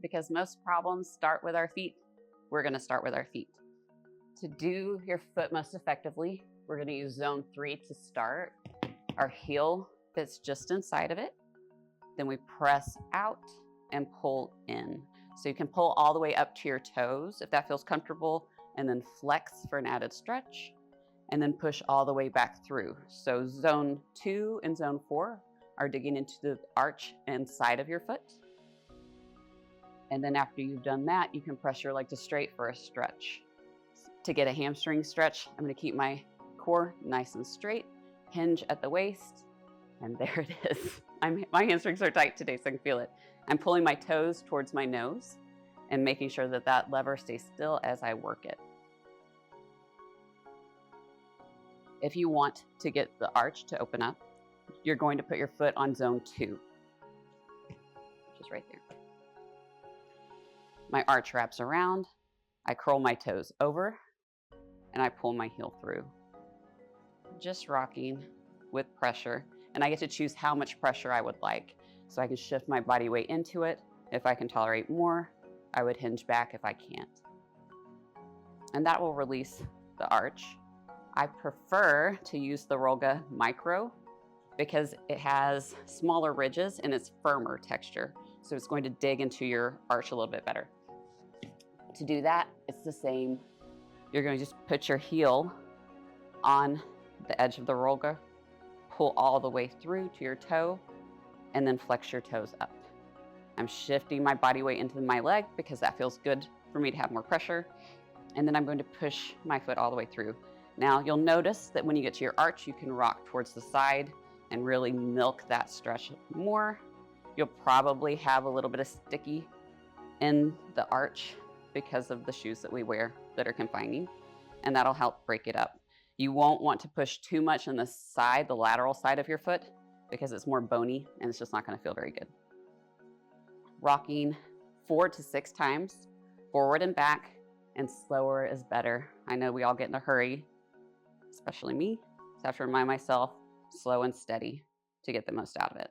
because most problems start with our feet. We're going to start with our feet. To do your foot most effectively, we're going to use zone 3 to start. Our heel fits just inside of it. Then we press out and pull in. So you can pull all the way up to your toes if that feels comfortable, and then flex for an added stretch, and then push all the way back through. So zone 2 and zone 4 are digging into the arch inside of your foot. And then after you've done that, you can press your leg to straight for a stretch. To get a hamstring stretch, I'm going to keep my core nice and straight, hinge at the waist, and there it is. My hamstrings are tight today, so I can feel it. I'm pulling my toes towards my nose and making sure that that lever stays still as I work it. If you want to get the arch to open up, you're going to put your foot on zone 2, which is right there. My arch wraps around, I curl my toes over, and I pull my heel through. Just rocking with pressure, and I get to choose how much pressure I would like. So I can shift my body weight into it. If I can tolerate more, I would hinge back if I can't. And that will release the arch. I prefer to use the Rollga Micro because it has smaller ridges and it's firmer texture. So it's going to dig into your arch a little bit better. To do that, it's the same. You're going to just put your heel on the edge of the Rollga, pull all the way through to your toe, and then flex your toes up. I'm shifting my body weight into my leg because that feels good for me to have more pressure. And then I'm going to push my foot all the way through. Now you'll notice that when you get to your arch, you can rock towards the side and really milk that stretch more. You'll probably have a little bit of sticky in the arch because of the shoes that we wear that are confining, and that'll help break it up. You won't want to push too much on the side, the lateral side of your foot, because it's more bony and it's just not going to feel very good. Rocking 4 to 6 times, forward and back, and slower is better. I know we all get in a hurry, especially me, so I have to remind myself, slow and steady to get the most out of it.